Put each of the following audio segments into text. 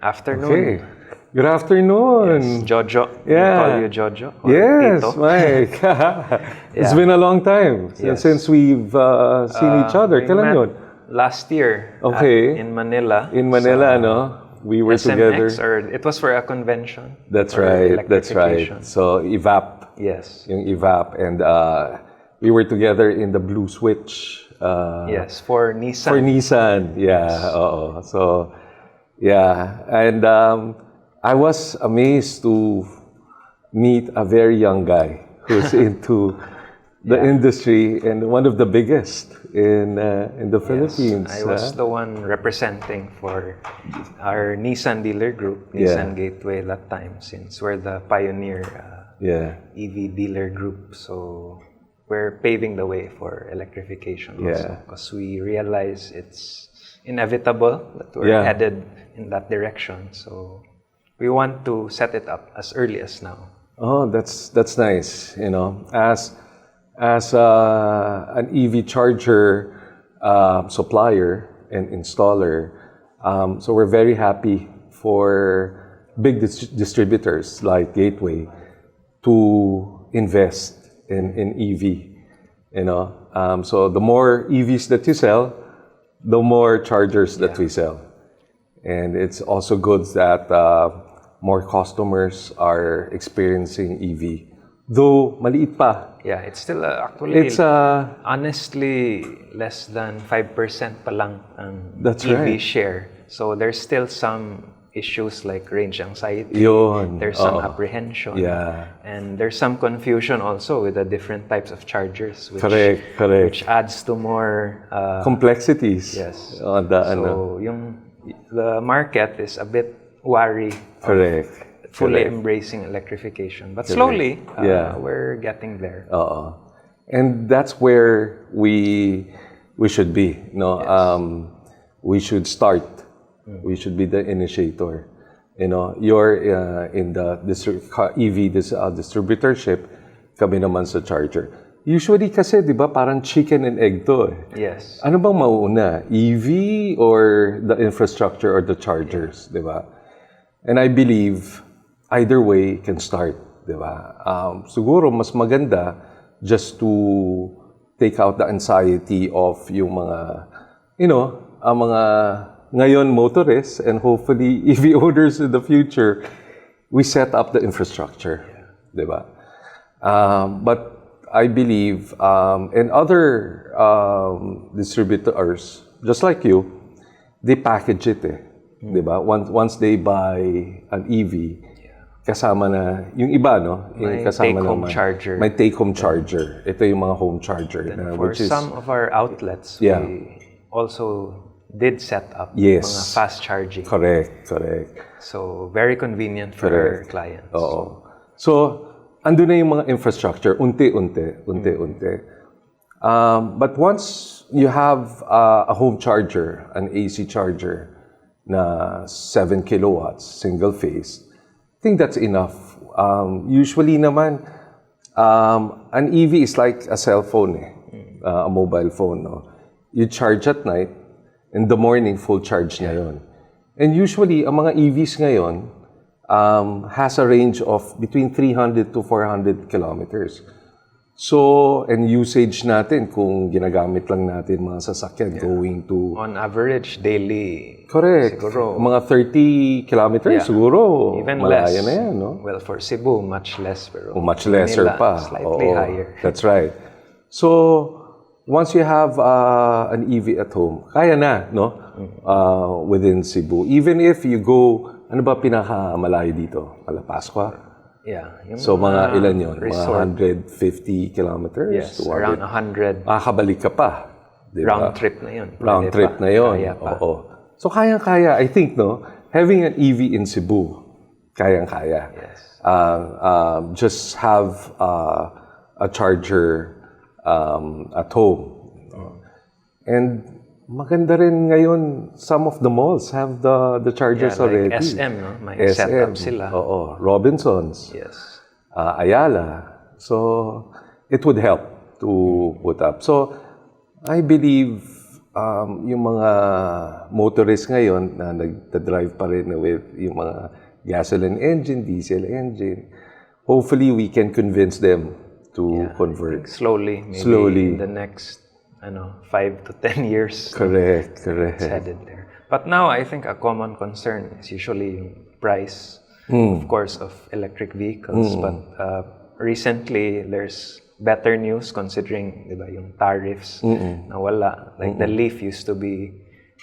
afternoon. Okay. Good afternoon. Yes, Jojo. Yeah. We call you Jojo. Or Yes, Tito. Mike. It's Yeah. been a long time Yes. since we've seen each other. We Kailan met yun? last year Okay. in Manila. In Manila, sa no? We were together. SMX, or it was for a convention. That's for right. That's electrification. right. So, EVAP. Yes. Yung EVAP. And we were together in the Blue Switch. Yes, for Nissan. For Nissan. Yeah. Oo. So, yeah. And I was amazed to meet a very young guy who's into the industry and one of the biggest in the Philippines. I was the one representing for our Nissan dealer group, Yeah. Nissan Gateway that time, since we're the pioneer EV dealer group. So we're paving the way for electrification also, because we realize it's inevitable that we're headed in that direction. So we want to set it up as early as now. Oh, that's nice. You know, as an EV charger supplier and installer, so we're very happy for big distributors like Gateway to invest in EV. You know, so the more EVs that you sell, the more chargers that we sell, and it's also good that more customers are experiencing EV. Though maliit pa. Yeah, it's still actually, It's honestly less than 5% pa lang ang That's EV right. share. So there's still some issues like range anxiety. Yun. There's some apprehension. Yeah. And there's some confusion also with the different types of chargers, which, Correct. which adds to more Complexities. yes. On the, So the market is a bit wary of Correct. fully embracing electrification. But slowly, we're getting there. And that's where we should be. No, we should start. We should be the initiator. You know, you're in the EV distributorship, kami naman sa charger. Usually kasi, di ba, parang chicken and egg to eh. Yes. Ano bang mauuna? EV or the infrastructure or the chargers, di ba? And I believe either way can start, di ba? Siguro mas maganda just to take out the anxiety of yung mga, you know, ang mga ngayon motorists and hopefully EV owners in the future, we set up the infrastructure, di ba? But I believe, and other distributors, just like you, they package it eh. Diba? Once they buy an EV, kasama na, yung iba, no? Yung May kasama take-home naman, charger. May take-home charger. Ito yung mga home charger. For which is, some of our outlets, we also did set up mga fast charging. Correct. So, very convenient for our clients. Oo. So, andun na yung mga infrastructure, unti-unti. But once you have a home charger, an AC charger, na 7 kilowatts, single phase, I think that's enough. Usually naman, an EV is like a cell phone, a mobile phone. No? You charge at night, in the morning, full charge na yun. And usually, ang mga EVs ngayon has a range of between 300 to 400 kilometers. So, and usage natin, kung ginagamit lang natin mga sasakyan going to... On average, daily. Correct. Siguro. Mga 30 kilometers, siguro. Even malaya less. na yan, no? Well, for Cebu, much less. Pero Much lesser Manila, pa. Slightly higher. That's right. So, once you have an EV at home, kaya na, no? Within Cebu. Even if you go, ano ba pinakamalayo dito? Malapascua? Yeah. So, mga ilan yun? Resort. Mga 150 kilometers? Yes, around 100. Makakabalik ka pa. Diba? Round trip na yun. Round trip na yun. Kaya pa. Oo. So, kayang-kaya. I think, no? Having an EV in Cebu, kayang-kaya. Yes. Just have a charger at home. And maganda rin ngayon, some of the malls have the chargers already. Like SM, no? May setup sila. Oo. Robinsons. Yes. Ayala. So, it would help to put up. So, I believe yung mga motorists ngayon na nagda-drive pa rin with yung mga gasoline engine, diesel engine, hopefully we can convince them to convert. Slowly, maybe in the next 5 to 10 years. Correct. It's headed there. But now, I think a common concern is usually yung price, of course, of electric vehicles. But recently, there's better news considering, di ba, yung tariffs na wala. Like the Leaf used to be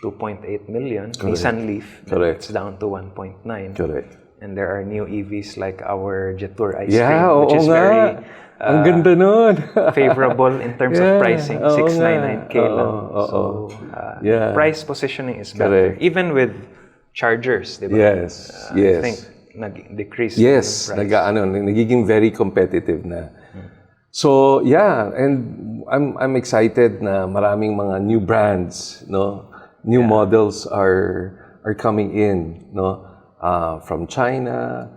2.8 million. Nissan Leaf, it's down to 1.9. Correct. And there are new EVs like our Jetour ice cream, Yeah, which is very ang ganda nun. favorable in terms of pricing. 699K lang. So, price positioning is better. Even with chargers, di ba? Yes. I think nag-decrease Yes, yung price. nagiging very competitive na. So, yeah, and I'm excited na maraming mga new brands, no? New models are coming in, no? From China,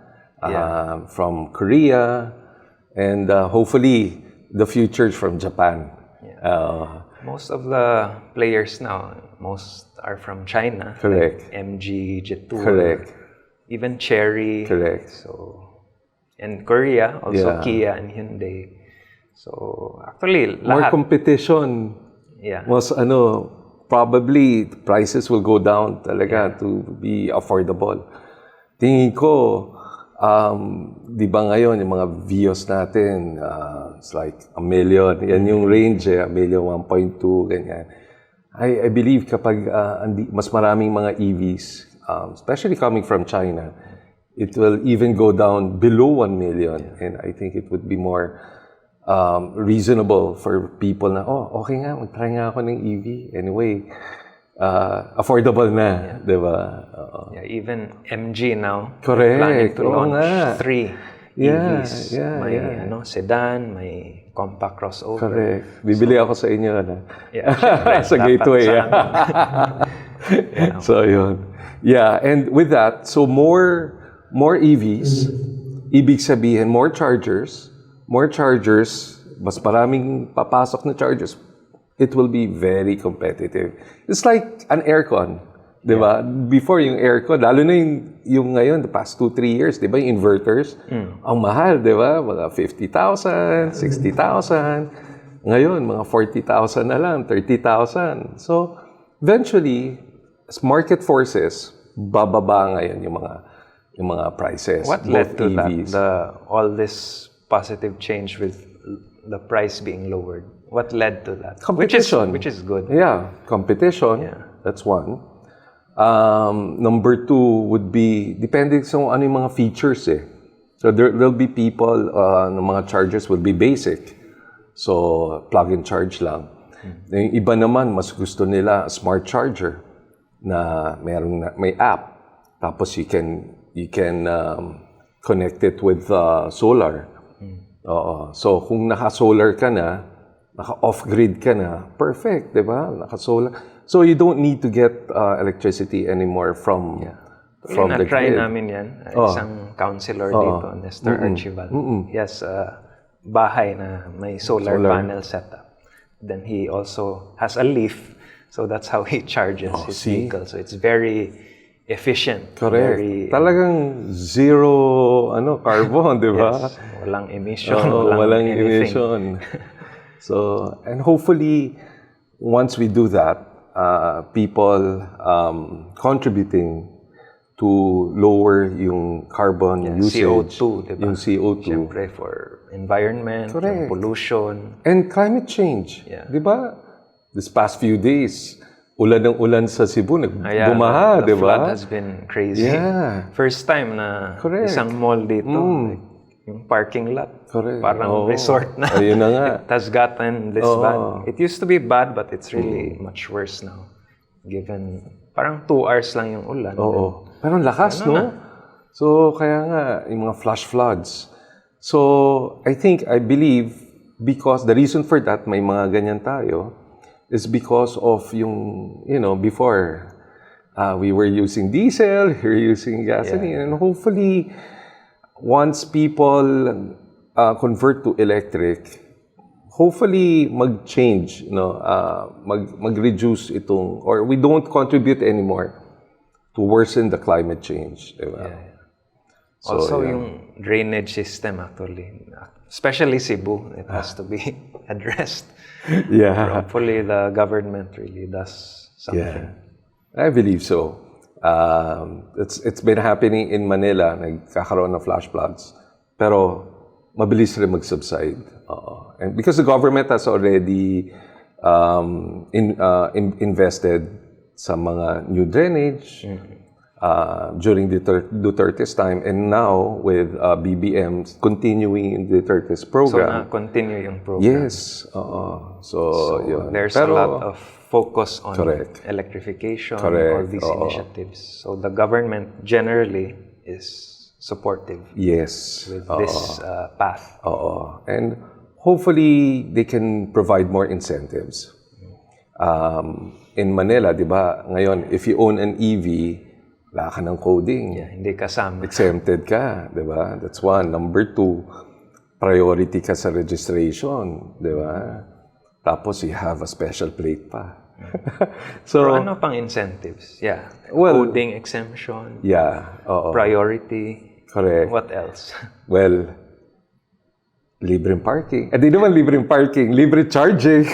from Korea, and hopefully the future from Japan. Most of the players now, most are from China. Correct. Like MG, Jetour. Correct. Even Chery. Correct. So, and Korea, also Kia and Hyundai. So, actually, More lahat. competition. Mas probably prices will go down talaga to be affordable. Tingin ko, di ba ngayon, yung mga Vios natin, it's like 1 million. Yan yung range, 1 million, 1.2, ganyan. I believe kapag mas maraming mga EVs, especially coming from China, it will even go down below 1 million. And I think it would be more reasonable for people na, okay nga, mag-try nga ako ng EV. Anyway, affordable na, di ba? Even MG now, Correct. planning to launch 3 EVs. May sedan, may compact crossover. Correct. Bibili ako sa inyo, syempre, sa gateway. So, yun. Yeah, and with that, so more EVs, ibig sabihin, more chargers, mas maraming papasok na chargers, it will be very competitive. It's like an aircon, di ba? Before yung aircon, lalo na yung ngayon, the past 2-3 years, di ba, yung inverters, ang mahal, di ba? Mga 50,000, 60,000. Ngayon, mga 40,000 na lang, 30,000. So, eventually, as market forces, bababa ngayon yung mga prices. What led to EVs. All this positive change with the price being lowered? What led to that? Competition. Which is good. Yeah, competition. Yeah. That's one. Number 2 would be, depending sa ano yung mga features So there'll be people, ng mga chargers will be basic. So, plug-in charge lang. Yung iba naman, mas gusto nila smart charger na may app. Tapos you can connect it with solar. So, kung naka-solar ka na, naka-off-grid ka na, perfect, di ba? Naka-solar. So, you don't need to get electricity anymore from the grid. Na-try namin yan. Isang counselor dito, Nestor Archival. He has a bahay na may solar panel setup. Then he also has a Leaf. So, that's how he charges his vehicle. So, it's very efficient. Correct. Talagang zero carbon, di ba? Yes. Walang emission. Walang emission. So, and hopefully, once we do that, people contributing to lower yung carbon usage. CO2, diba? Yung CO2. Siyempre, for environment, yung pollution. And climate change. Di ba? This past few days, ulan ng ulan sa Cebu, bumaha, di ba? The flood has been crazy. Yeah. First time na isang mall dito, like, yung parking lot, parang resort na. Ayun na nga. It has gotten this bad. It used to be bad, but it's really much worse now. Given, parang 2 hours lang yung ulan. Pero lakas, no? So, kaya nga, yung mga flash floods. So, I believe, because the reason for that, may mga ganyan tayo, is because of yung, before, we were using diesel, we were using gasoline, and hopefully, once people convert to electric, hopefully mag-change, mag-reduce itong, or we don't contribute anymore to worsen the climate change. Diba? Yeah. Also, yung drainage system actually, especially Cebu, it has to be addressed. Yeah. Hopefully, the government really does something. Yeah. I believe so. It's been happening in Manila, nagkakaroon ng flash floods. Pero mabilis rin mag-subside. And because the government has already invested sa mga new drainage during Duterte's time, and now with BBM continuing in Duterte's program. So, na-continue yung program. Yes. So yun. There's a lot of focus on electrification, Correct. all these initiatives. So the government generally is supportive yes. with this path. And hopefully they can provide more incentives. In Manila, di ba, ngayon, if you own an EV, wala ka ng coding. Yeah, hindi kasama. Exempted ka, di ba? That's one. Number two, priority ka sa registration, di ba? Tapos you have a special plate pa. So, pero ano pang incentives? Yeah. Well, coding exemption. Yeah. Priority. Correct. What else? Well, libreng parking. Di naman libreng parking, libre charging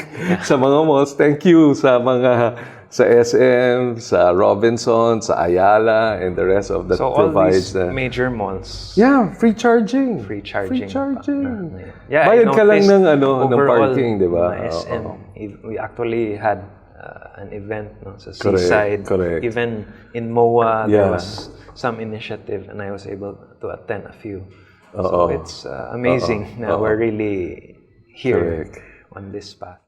sa mga malls. Thank you sa SM, sa Robinson, sa Ayala, and the rest of that so provides. So all these major malls. Yeah, free charging. Free charging. Yeah, bayad ka lang ng parking, di ba? SM, we actually had an event sa seaside. Correct. Even in MOA, there was some initiative, and I was able to attend a few. So it's amazing na we're really here on this path.